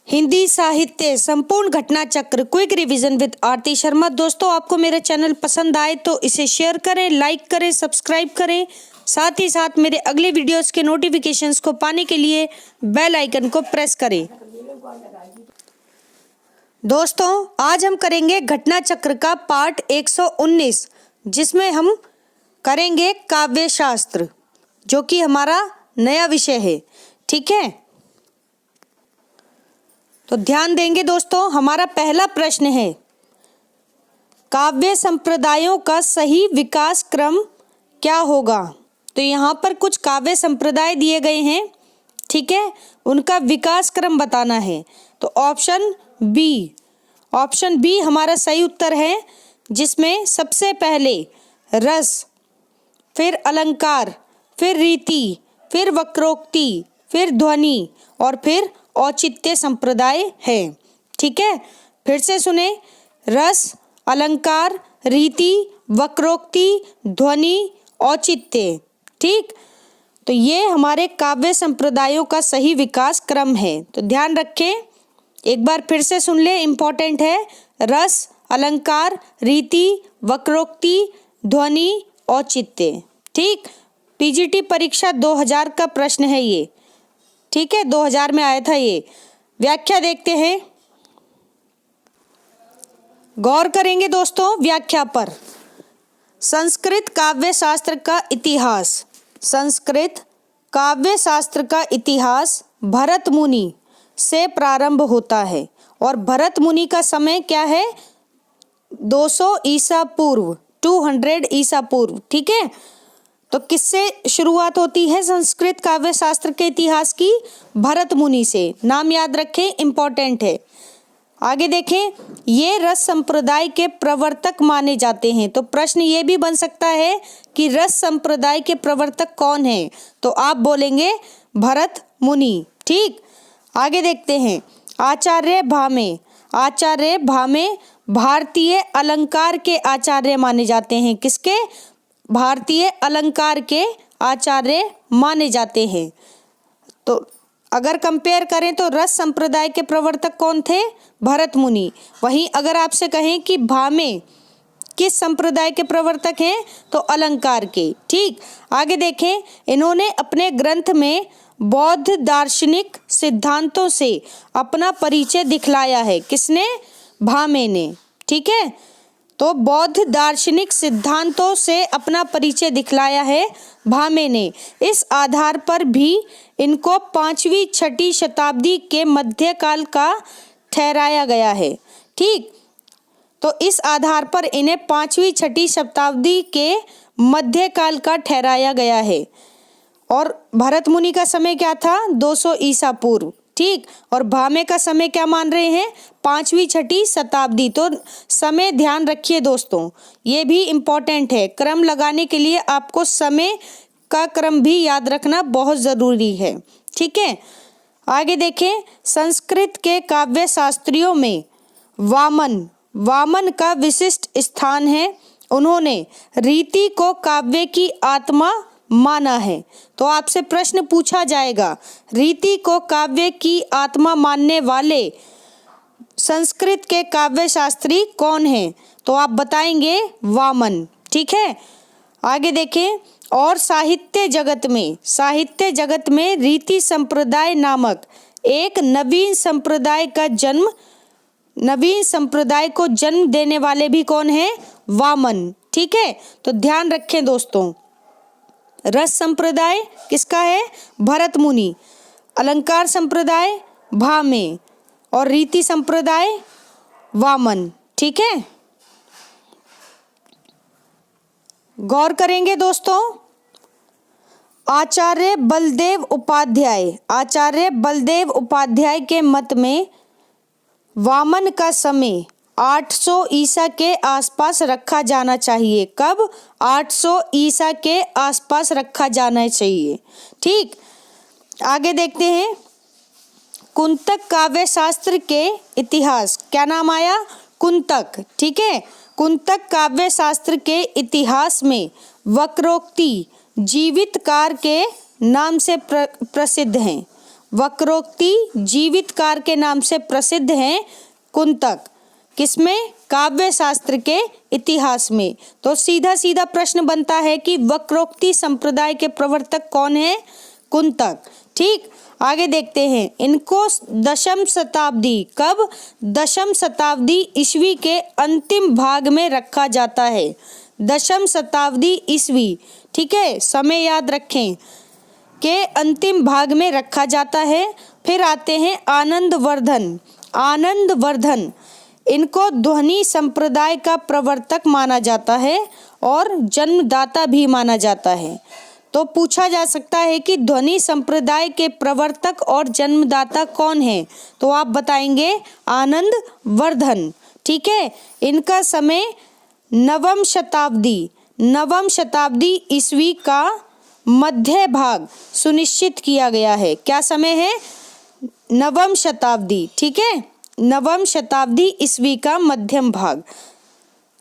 हिंदी साहित्य संपूर्ण घटना चक्र क्विक रिवीजन विद आरती शर्मा। दोस्तों, आपको मेरा चैनल पसंद आए तो इसे शेयर करें, लाइक करें, सब्सक्राइब करें। साथ ही साथ मेरे अगले वीडियोस के नोटिफिकेशंस को पाने के लिए बेल आइकन को प्रेस करें। दोस्तों, आज हम करेंगे घटना चक्र का पार्ट 119, जिसमें हम करेंगे काव्य शास्त्र, जो कि हमारा नया विषय है। ठीक है, तो ध्यान देंगे दोस्तों। हमारा पहला प्रश्न है, काव्य संप्रदायों का सही विकास क्रम क्या होगा। तो यहाँ पर कुछ काव्य संप्रदाय दिए गए हैं, ठीक है, उनका विकास क्रम बताना है। तो ऑप्शन बी हमारा सही उत्तर है, जिसमें सबसे पहले रस, फिर अलंकार, फिर रीति, फिर वक्रोक्ति, फिर ध्वनि और फिर औचित्य संप्रदाय है। ठीक है, फिर से सुने, रस, अलंकार, रीति, वक्रोक्ति, ध्वनि, औचित्य। ठीक, तो ये हमारे काव्य संप्रदायों का सही विकास क्रम है। तो ध्यान रखें, एक बार फिर से सुन ले, इम्पोर्टेंट है। रस, अलंकार, रीति, वक्रोक्ति, ध्वनि, औचित्य। ठीक, पीजीटी परीक्षा 2000 का प्रश्न है ये। ठीक है, 2000 में आया था ये। व्याख्या देखते हैं, गौर करेंगे दोस्तों व्याख्या पर। संस्कृत काव्य शास्त्र का इतिहास। संस्कृत काव्य शास्त्र का इतिहास भरत मुनि से प्रारंभ होता है और भरत मुनि का समय क्या है, 200 ईसा पूर्व, 200 ईसा पूर्व। ठीक है, तो किससे शुरुआत होती है संस्कृत काव्य शास्त्र के इतिहास की? भरत मुनि से। नाम याद रखें, इंपॉर्टेंट है। आगे देखें, ये रस संप्रदाय के प्रवर्तक माने जाते हैं। तो प्रश्न ये भी बन सकता है कि रस संप्रदाय के प्रवर्तक कौन है? तो आप बोलेंगे भरत मुनि। ठीक, आगे देखते हैं, आचार्य भामे। आचार्य भामे भारतीय अलंकार के आचार्य माने जाते हैं। किसके? भारतीय अलंकार के आचार्य माने जाते हैं। तो अगर कंपेयर करें तो रस संप्रदाय के प्रवर्तक कौन थे? भरत मुनि। वहीं अगर आपसे कहें कि भामे किस संप्रदाय के प्रवर्तक हैं, तो अलंकार के। ठीक, आगे देखें, इन्होंने अपने ग्रंथ में बौद्ध दार्शनिक सिद्धांतों से अपना परिचय दिखलाया है। किसने? भामे ने। ठीक है, तो बौद्ध दार्शनिक सिद्धांतों से अपना परिचय दिखलाया है भामे ने। इस आधार पर भी इनको 5वीं-6वीं शताब्दी के मध्यकाल का ठहराया गया है। ठीक, तो इस आधार पर इन्हें 5वीं-6वीं शताब्दी के मध्यकाल का ठहराया गया है। और भरत मुनि का समय क्या था? 200 ईसा पूर्व। ठीक, और भामे का समय क्या मान रहे हैं? 5वीं-6वीं शताब्दी। तो समय ध्यान रखिए दोस्तों, ये भी इम्पोर्टेंट है। क्रम लगाने के लिए आपको समय का क्रम भी याद रखना बहुत ज़रूरी है। ठीक है, आगे देखें, संस्कृत के काव्य शास्त्रियों में वामन का विशिष्ट स्थान है। उन्होंने रीति को काव्य की आत्मा माना है। तो आपसे प्रश्न पूछा जाएगा, रीति को काव्य की आत्मा मानने वाले संस्कृत के काव्य शास्त्री कौन हैं? तो आप बताएंगे वामन। ठीक है, आगे देखें, और साहित्य जगत में रीति संप्रदाय नामक एक नवीन संप्रदाय को जन्म देने वाले भी कौन है? वामन। ठीक है, तो ध्यान रखें दोस्तों, रस संप्रदाय किसका है? भरत मुनि। अलंकार संप्रदाय भामे और रीति संप्रदाय वामन। ठीक है, गौर करेंगे दोस्तों, आचार्य बलदेव उपाध्याय के मत में वामन का समय 800 ईसा के आसपास रखा जाना चाहिए। कब? 800 ईसा के आसपास रखा जाना चाहिए। ठीक, आगे देखते हैं, कुंतक काव्य शास्त्र के इतिहास। क्या नाम आया? कुंतक। ठीक है, कुंतक काव्य शास्त्र के इतिहास में वक्रोक्ति जीवितकार के नाम से प्रसिद्ध हैं। वक्रोक्ति जीवितकार के नाम से प्रसिद्ध हैं कुंतक। किसमें? काव्य शास्त्र के इतिहास में। तो सीधा सीधा प्रश्न बनता है कि वक्रोक्ति संप्रदाय के प्रवर्तक कौन है? कुंतक। ठीक, आगे देखते हैं। इनको दशम शताब्दी, कब? दशम शताब्दी ईस्वी के अंतिम भाग में रखा जाता है। दशम शताब्दी ईस्वी, ठीक है, समय याद रखें, के अंतिम भाग में रखा जाता है। फिर आते हैं आनंदवर्धन। आनंदवर्धन, इनको ध्वनि संप्रदाय का प्रवर्तक माना जाता है और जन्मदाता भी माना जाता है। तो पूछा जा सकता है कि ध्वनि संप्रदाय के प्रवर्तक और जन्मदाता कौन है? तो आप बताएंगे आनंदवर्धन। ठीक है, इनका समय नवम शताब्दी ईस्वी का मध्य भाग सुनिश्चित किया गया है। क्या समय है? नवम शताब्दी। ठीक है, नवम शताब्दी ईस्वी का मध्यम भाग।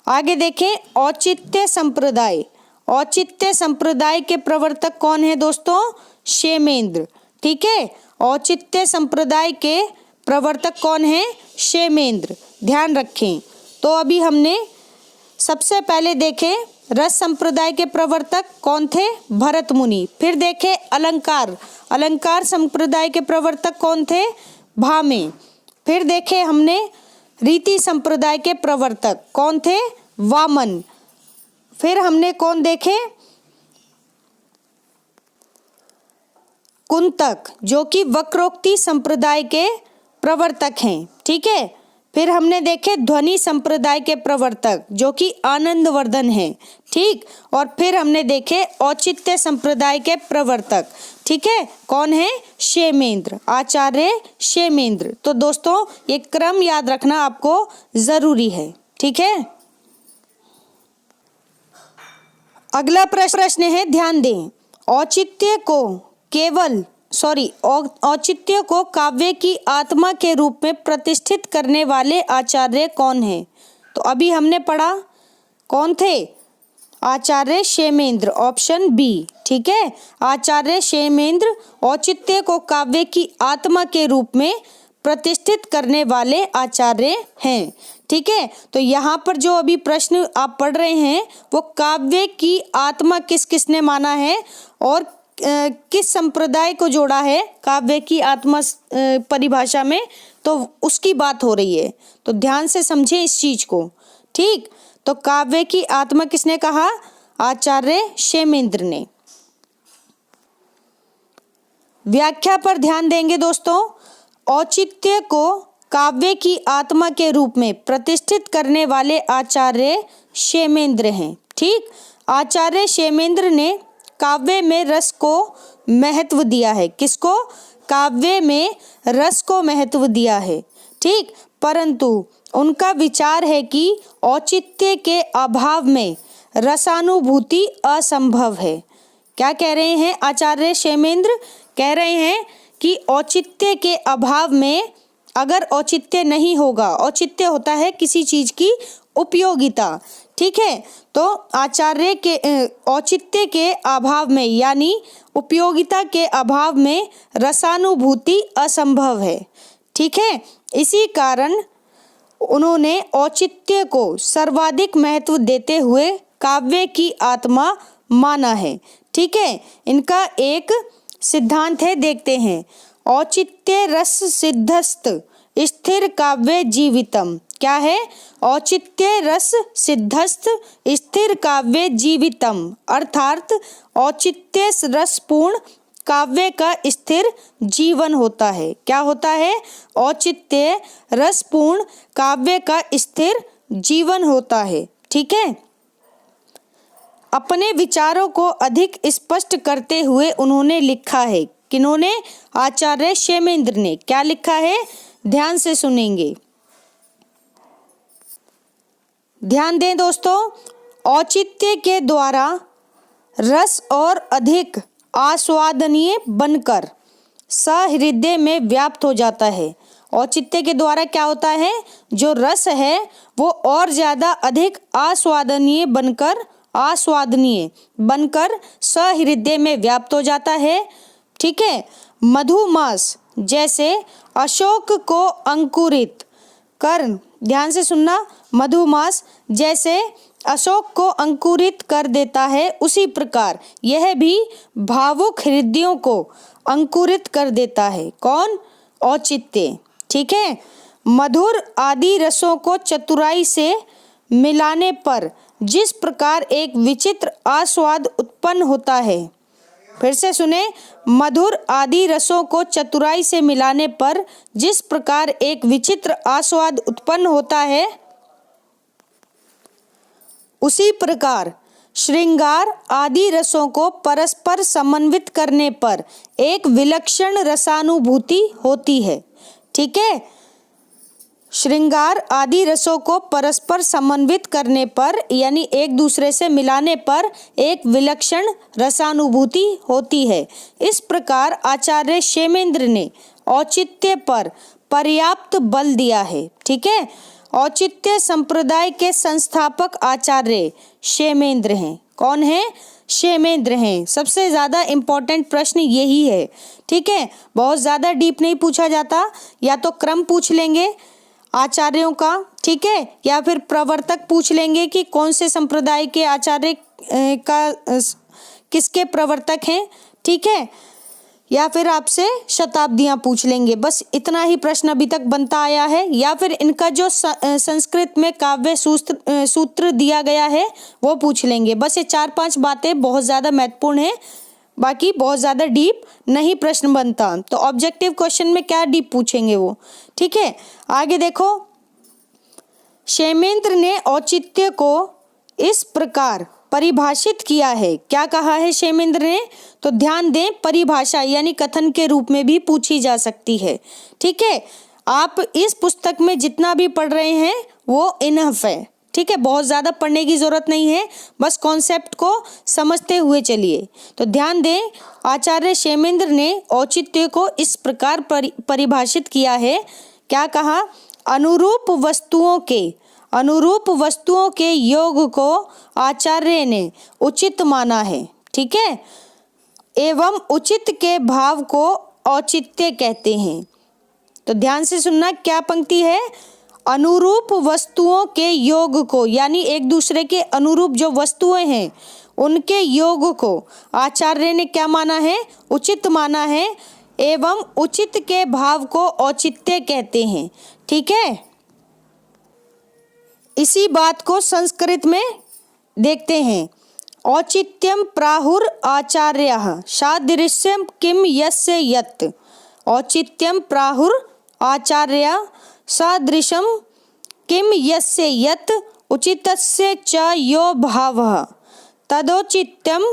आगे देखें, औचित्य संप्रदाय। औचित्य संप्रदाय के प्रवर्तक कौन है दोस्तों? क्षेमेंद्र। ठीक है, औचित्य संप्रदाय के प्रवर्तक कौन है? क्षेमेंद्र। ध्यान रखें। तो अभी हमने सबसे पहले देखे रस संप्रदाय के प्रवर्तक कौन थे? भरत मुनि। फिर देखे अलंकार संप्रदाय के प्रवर्तक कौन थे? भामे। फिर देखे हमने रीति संप्रदाय के प्रवर्तक कौन थे? वामन। फिर हमने कौन देखे? कुंतक, जो कि वक्रोक्ति संप्रदाय के प्रवर्तक हैं। ठीक है, फिर हमने देखे ध्वनि संप्रदाय के प्रवर्तक जो कि आनंदवर्धन है। ठीक, और फिर हमने देखे औचित्य संप्रदाय के प्रवर्तक। ठीक है, कौन है? क्षेमेंद्र, आचार्य क्षेमेंद्र। तो दोस्तों ये क्रम याद रखना आपको जरूरी है। ठीक है, अगला प्रश्न है, ध्यान दें। औचित्य को काव्य की आत्मा के रूप में प्रतिष्ठित करने वाले आचार्य कौन है? तो अभी हमने पढ़ा कौन थे? आचार्य क्षेमेंद्र, ऑप्शन बी। ठीक है, आचार्य क्षेमेंद्र औचित्य को काव्य की आत्मा के रूप में प्रतिष्ठित करने वाले आचार्य हैं। ठीक है, तो यहाँ पर जो अभी प्रश्न आप पढ़ रहे हैं वो काव्य की आत्मा किस किसने माना है और किस संप्रदाय को जोड़ा है काव्य की आत्मा परिभाषा में, तो उसकी बात हो रही है। तो ध्यान से समझें इस चीज को। ठीक, तो काव्य की आत्मा किसने कहा? आचार्य क्षेमेंद्र ने। व्याख्या पर ध्यान देंगे दोस्तों। औचित्य को काव्य की आत्मा के रूप में प्रतिष्ठित करने वाले आचार्य क्षेमेंद्र हैं। ठीक, आचार्य क्षेमेंद्र ने काव्य में रस को महत्व दिया है। किसको? काव्य में रस को महत्व दिया है। ठीक, परंतु उनका विचार है कि औचित्य के अभाव में रसानुभूति असंभव है। क्या कह रहे हैं आचार्य क्षेमेंद्र? कह रहे हैं कि औचित्य के अभाव में, अगर औचित्य नहीं होगा, औचित्य होता है किसी चीज की उपयोगिता। ठीक है, तो आचार्य के औचित्य के अभाव में यानी उपयोगिता के अभाव में रसानुभूति असंभव है। ठीक है, इसी कारण उन्होंने औचित्य को सर्वाधिक महत्व देते हुए काव्य की आत्मा माना है। ठीक है, इनका एक सिद्धांत है, देखते हैं। औचित्य रस सिद्धस्त स्थिर काव्य जीवितम। क्या है? औचित्य रस सिद्धस्त स्थिर काव्य जीवितम, अर्थात औचित्य रसपूर्ण काव्य का स्थिर जीवन होता है। क्या होता है? औचित्य रसपूर्ण काव्य का स्थिर जीवन होता है। ठीक है, अपने विचारों को अधिक स्पष्ट करते हुए उन्होंने लिखा है। किन्होंने? आचार्य क्षेमेंद्र ने। क्या लिखा है? ध्यान से सुनेंगे। ध्यान दें दोस्तों, औचित्य के द्वारा रस और अधिक आस्वादनीय बनकर सहृदय में व्याप्त हो जाता है। औचित्य के द्वारा क्या होता है? जो रस है वो और ज्यादा अधिक आस्वादनीय बनकर सहृदय में व्याप्त हो जाता है। ठीक है, मधुमास जैसे अशोक को अंकुरित कर, ध्यान से सुनना, मधुमास जैसे अशोक को अंकुरित कर देता है, उसी प्रकार यह भी भावुक हृदयों को अंकुरित कर देता है। कौन? औचित्य। ठीक है। मधुर आदि रसों को चतुराई से मिलाने पर जिस प्रकार एक विचित्र आस्वाद उत्पन्न होता है, फिर से सुने, मधुर आदि रसों को चतुराई से मिलाने पर जिस प्रकार एक विचित्र आस्वाद उत्पन्न होता है, उसी प्रकार श्रृंगार आदि रसों को परस्पर समन्वित करने पर एक विलक्षण रसानुभूति होती है। ठीक है। श्रृंगार आदि रसों को परस्पर समन्वित करने पर यानी एक दूसरे से मिलाने पर एक विलक्षण रसानुभूति होती है। इस प्रकार आचार्य क्षेमेंद्र ने औचित्य पर पर्याप्त बल दिया है। ठीक है। औचित्य संप्रदाय के संस्थापक आचार्य क्षेमेंद्र हैं। कौन है? क्षेमेंद्र हैं। सबसे ज़्यादा इम्पोर्टेंट प्रश्न यही है। ठीक है। बहुत ज़्यादा डीप नहीं पूछा जाता, या तो क्रम पूछ लेंगे आचार्यों का, ठीक है, या फिर प्रवर्तक पूछ लेंगे कि कौन से संप्रदाय के आचार्य किसके प्रवर्तक हैं, ठीक है, या फिर आपसे शताब्दियां पूछ लेंगे। बस इतना ही प्रश्न अभी तक बनता आया है। या फिर इनका जो संस्कृत में काव्य सूत्र दिया गया है वो पूछ लेंगे। बस ये 4-5 बातें बहुत ज़्यादा महत्वपूर्ण है, बाकी बहुत ज़्यादा डीप नहीं प्रश्न बनता। तो ऑब्जेक्टिव क्वेश्चन में क्या डीप पूछेंगे वो, ठीक है। आगे देखो, क्षेमेंद्र ने औचित्य को इस प्रकार परिभाषित किया है। क्या कहा है क्षेमेंद्र ने? तो ध्यान दें, परिभाषा यानी कथन के रूप में भी पूछी जा सकती है। ठीक है। आप इस पुस्तक में जितना भी पढ़ रहे हैं वो इनफ है। ठीक है। बहुत ज़्यादा पढ़ने की ज़रूरत नहीं है, बस कॉन्सेप्ट को समझते हुए चलिए। तो ध्यान दें, आचार्य क्षेमेंद्र ने औचित्य को इस प्रकार परिभाषित किया है। क्या कहा? अनुरूप वस्तुओं के योग को आचार्य ने उचित माना है। ठीक है। एवं उचित के भाव को औचित्य कहते हैं। तो ध्यान से सुनना, क्या पंक्ति है? अनुरूप वस्तुओं के योग को, यानी एक दूसरे के अनुरूप जो वस्तुएं हैं उनके योग को आचार्य ने क्या माना है? उचित माना है। एवं उचित के भाव को औचित्य कहते हैं। ठीक है। इसी बात को संस्कृत में देखते हैं। औचित्यम प्राहुर आचार्यः सादृश्यम किम यस्य यत्। औचित्यम प्राहुर आचार्य सादृशम किम यस्य यत् उचितस्य च यो भावः तदौचित्यम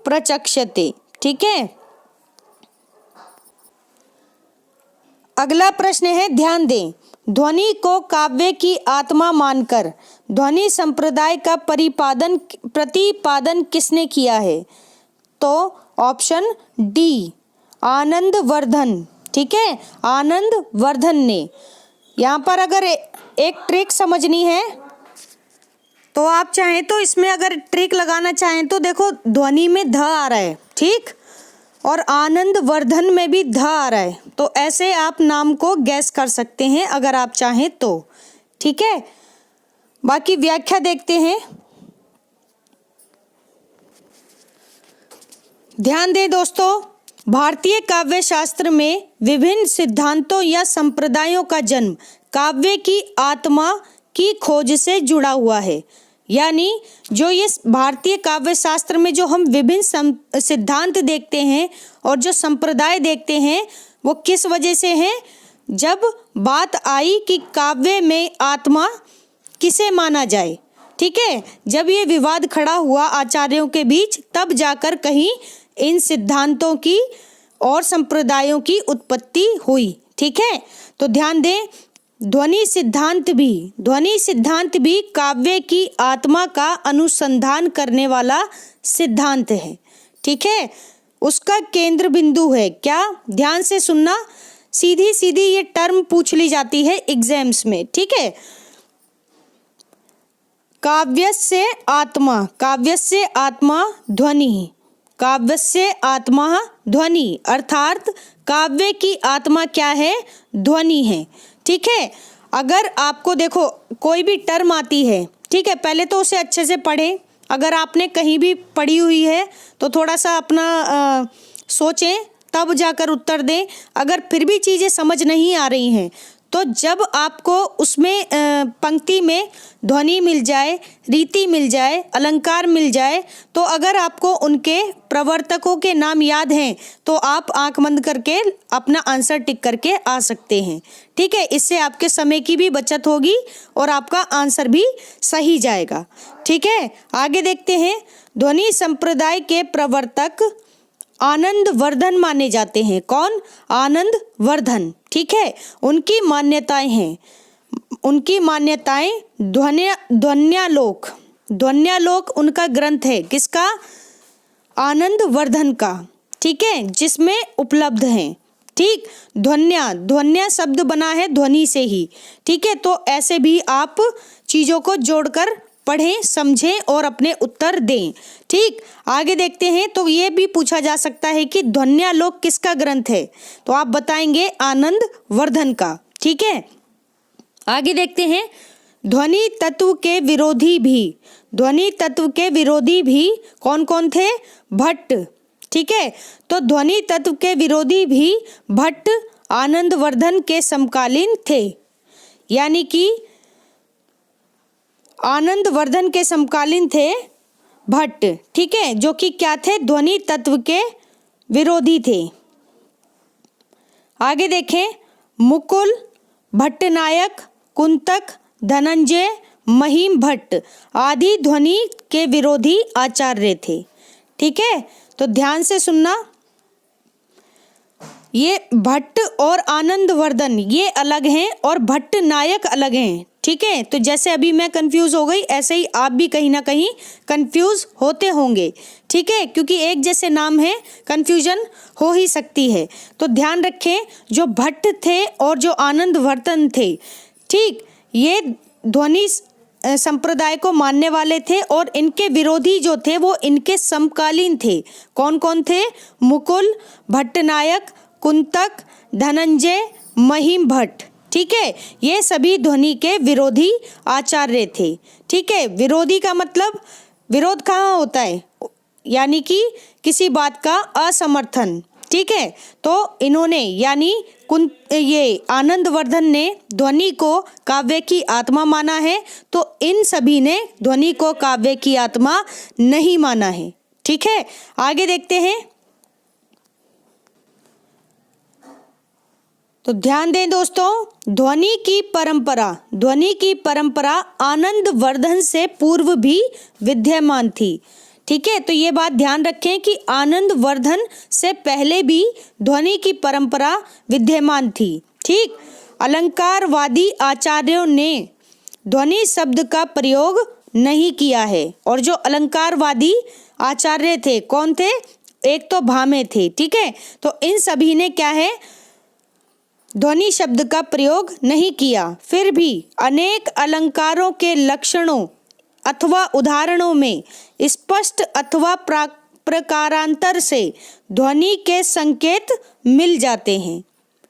प्रचक्षते। ठीक है। अगला प्रश्न है, ध्यान दें, ध्वनि को काव्य की आत्मा मानकर ध्वनि संप्रदाय का प्रतिपादन किसने किया है? तो ऑप्शन डी, आनंदवर्धन। ठीक है। आनंदवर्धन ने। यहाँ पर अगर एक ट्रिक समझनी है तो आप चाहें तो इसमें अगर ट्रिक लगाना चाहें तो देखो, ध्वनि में ध आ रहा है, ठीक, और आनंदवर्धन में भी ध आ रहा है, तो ऐसे आप नाम को गैस कर सकते हैं अगर आप चाहें तो। ठीक है। बाकी व्याख्या देखते हैं। ध्यान दें दोस्तों, भारतीय काव्य शास्त्र में विभिन्न सिद्धांतों या संप्रदायों का जन्म काव्य की आत्मा की खोज से जुड़ा हुआ है। यानी जो ये भारतीय काव्य शास्त्र में जो हम विभिन्न सिद्धांत देखते हैं और जो संप्रदाय देखते हैं वो किस वजह से हैं? जब बात आई कि काव्य में आत्मा किसे माना जाए, ठीक है, जब ये विवाद खड़ा हुआ आचार्यों के बीच, तब जाकर कहीं इन सिद्धांतों की और संप्रदायों की उत्पत्ति हुई। ठीक है। तो ध्यान दें, ध्वनि सिद्धांत भी काव्य की आत्मा का अनुसंधान करने वाला सिद्धांत है। ठीक है। उसका केंद्र बिंदु है क्या? ध्यान से सुनना, सीधी सीधी ये टर्म पूछ ली जाती है एग्जाम्स में। ठीक है। काव्यस्य आत्मा ध्वनि, काव्यस्य आत्मा ध्वनि, अर्थात काव्य की आत्मा क्या है? ध्वनि है। ठीक है, अगर आपको देखो कोई भी टर्म आती है, ठीक है, पहले तो उसे अच्छे से पढ़ें। अगर आपने कहीं भी पढ़ी हुई है तो थोड़ा सा अपना सोचें, तब जाकर उत्तर दें। अगर फिर भी चीज़ें समझ नहीं आ रही हैं तो जब आपको उसमें पंक्ति में ध्वनि मिल जाए, रीति मिल जाए, अलंकार मिल जाए, तो अगर आपको उनके प्रवर्तकों के नाम याद हैं तो आप आंख बंद करके अपना आंसर टिक करके आ सकते हैं। ठीक है, इससे आपके समय की भी बचत होगी और आपका आंसर भी सही जाएगा। ठीक है, आगे देखते हैं। ध्वनि संप्रदाय के प्रवर्तक आनंद वर्धन माने जाते हैं। कौन? आनंद वर्धन। ठीक है, उनकी मान्यताएं हैं, उनकी मान्यताएं ध्वन्यालोक, ध्वन्यालोक उनका ग्रंथ है। किसका? आनंद वर्धन का। ठीक है, जिसमें उपलब्ध हैं। ठीक, ध्वन्या शब्द बना है ध्वनि से ही। ठीक है, तो ऐसे भी आप चीज़ों को जोड़कर पढ़ें, समझें और अपने उत्तर दें। ठीक, आगे देखते हैं। तो ये भी पूछा जा सकता है कि ध्वन्यालोक किसका ग्रंथ है? तो आप बताएंगे आनंद वर्धन का। ठीक है, आगे देखते हैं। ध्वनि तत्व के विरोधी भी, ध्वनि तत्व के विरोधी भी कौन कौन थे? भट्ट। ठीक है, तो ध्वनि तत्व के विरोधी भी भट्ट आनंद वर्धन के समकालीन थे, यानी कि आनंद वर्धन के समकालीन थे भट्ट। ठीक है, जो कि क्या थे? ध्वनि तत्व के विरोधी थे। आगे देखें। मुकुल, भट्टनायक, कुंतक, धनंजय, महिम भट्ट आदि ध्वनि के विरोधी आचार्य थे। ठीक है, तो ध्यान से सुनना। ये भट्ट और आनंद वर्धन ये अलग हैं और भट्टनायक अलग हैं। ठीक है, तो जैसे अभी मैं कंफ्यूज हो गई, ऐसे ही आप भी कहीं ना कहीं कंफ्यूज होते होंगे। ठीक है, क्योंकि एक जैसे नाम है, कंफ्यूजन हो ही सकती है। तो ध्यान रखें, जो भट्ट थे और जो आनंद वर्धन थे, ठीक, ये ध्वनि संप्रदाय को मानने वाले थे और इनके विरोधी जो थे वो इनके समकालीन थे। कौन कौन थे? मुकुल, भट्टनायक, कुंतक, धनंजय, महिम भट्ट। ठीक है, ये सभी ध्वनि के विरोधी आचार्य थे। ठीक है, विरोधी का मतलब विरोध कहाँ होता है? यानी कि किसी बात का असमर्थन। ठीक है, तो इन्होंने यानी ये आनंद वर्धन ने ध्वनि को काव्य की आत्मा माना है, तो इन सभी ने ध्वनि को काव्य की आत्मा नहीं माना है। ठीक है, आगे देखते हैं। तो ध्यान दें दोस्तों, ध्वनि की परंपरा आनंद वर्धन से पूर्व भी विद्यमान थी। ठीक है, तो ये बात ध्यान रखें कि आनंद वर्धन से पहले भी ध्वनि की परंपरा विद्यमान थी। ठीक, अलंकारवादी आचार्यों ने ध्वनि शब्द का प्रयोग नहीं किया है। और जो अलंकारवादी आचार्य थे, कौन थे? एक तो भामे थे। ठीक है, तो इन सभी ने क्या है? ध्वनि शब्द का प्रयोग नहीं किया। फिर भी अनेक अलंकारों के लक्षणों अथवा उदाहरणों में स्पष्ट अथवा प्रकारांतर से ध्वनि के संकेत मिल जाते हैं।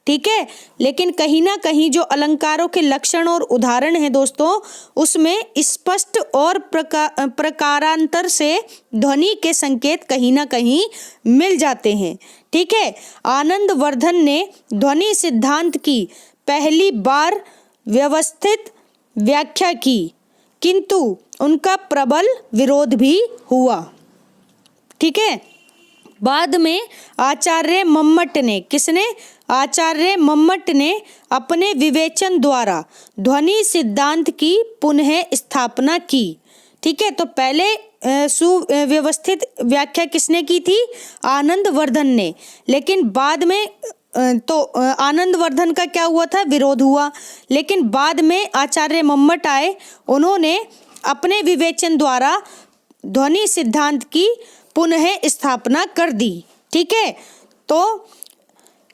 ठीक है, लेकिन कहीं ना कहीं जो अलंकारों के लक्षण और उदाहरण हैं दोस्तों, उसमें स्पष्ट और प्रकारांतर से ध्वनि के संकेत कहीं ना कहीं मिल जाते हैं। ठीक है, आनंद वर्धन ने ध्वनि सिद्धांत की पहली बार व्यवस्थित व्याख्या की, किंतु उनका प्रबल विरोध भी हुआ। ठीक है, बाद में आचार्य मम्मट ने, किसने? आचार्य मम्मट ने अपने विवेचन द्वारा ध्वनि सिद्धांत की पुनः स्थापना की। ठीक है, तो पहले सुव्यवस्थित व्याख्या किसने की थी? आनंद वर्धन ने। लेकिन बाद में तो आनंद वर्धन का क्या हुआ था? विरोध हुआ। लेकिन बाद में आचार्य मम्मट आए, उन्होंने अपने विवेचन द्वारा ध्वनि सिद्धांत की पुनः स्थापना कर दी। ठीक है, तो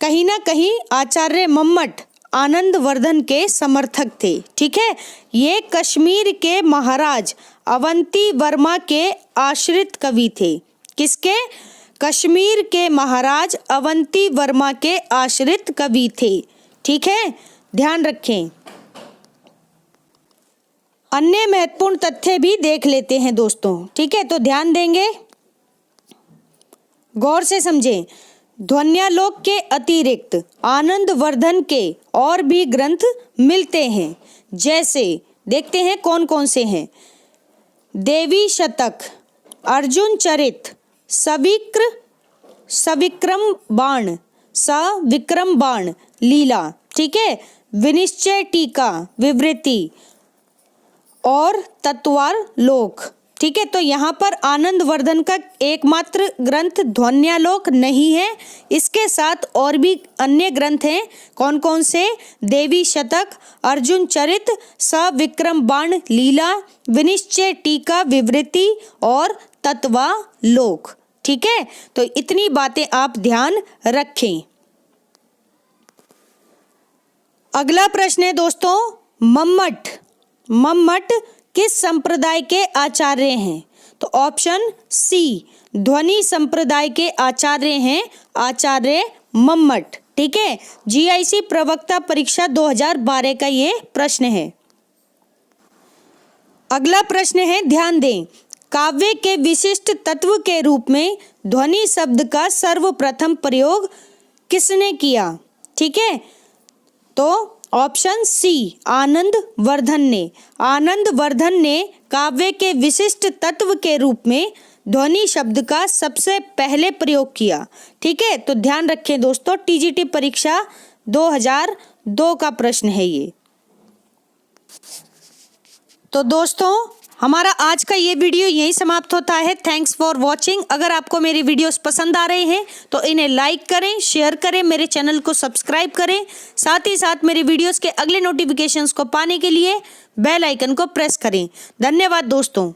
कहीं ना कहीं आचार्य मम्मट आनंद वर्धन के समर्थक थे। ठीक है, ये कश्मीर के महाराज अवंती वर्मा के आश्रित कवि थे। किसके? कश्मीर के महाराज अवंती वर्मा के आश्रित कवि थे। ठीक है, ध्यान रखें। अन्य महत्वपूर्ण तथ्य भी देख लेते हैं दोस्तों। ठीक है, तो ध्यान देंगे, गौर से समझें। ध्वन्यालोक के अतिरिक्त आनंद वर्धन के और भी ग्रंथ मिलते हैं, जैसे देखते हैं कौन कौन से हैं। देवी शतक, अर्जुन चरित, सविक्रम बाण लीला। ठीक है, विनिश्चय टीका, विवृति और तत्वालोक। ठीक है, तो यहाँ पर आनंद वर्धन का एकमात्र ग्रंथ ध्वन्यालोक नहीं है, इसके साथ और भी अन्य ग्रंथ हैं। कौन कौन से? देवी शतक, अर्जुन चरित, सविक्रम बाण लीला, विनिश्चय टीका, विवृति और तत्वालोक। ठीक है, तो इतनी बातें आप ध्यान रखें। अगला प्रश्न है दोस्तों, मम्मट किस संप्रदाय के आचार्य हैं? तो ऑप्शन सी, ध्वनि संप्रदाय के आचार्य हैं आचार्य मम्मट। ठीक है, जीआईसी प्रवक्ता परीक्षा 2012 का ये प्रश्न है। अगला प्रश्न है, ध्यान दें, काव्य के विशिष्ट तत्व के रूप में ध्वनि शब्द का सर्वप्रथम प्रयोग किसने किया? ठीक है, तो ऑप्शन सी, आनंद वर्धन ने काव्य के विशिष्ट तत्व के रूप में ध्वनि शब्द का सबसे पहले प्रयोग किया। ठीक है, तो ध्यान रखें दोस्तों, टीजीटी परीक्षा 2002 का प्रश्न है ये। तो दोस्तों, हमारा आज का ये वीडियो यहीं समाप्त होता है। Thanks for watching. अगर आपको मेरी वीडियोस पसंद आ रहे हैं तो इन्हें लाइक करें, शेयर करें, मेरे चैनल को सब्सक्राइब करें। साथ ही साथ मेरी वीडियोस के अगले नोटिफिकेशंस को पाने के लिए बेल आइकन को प्रेस करें। धन्यवाद दोस्तों।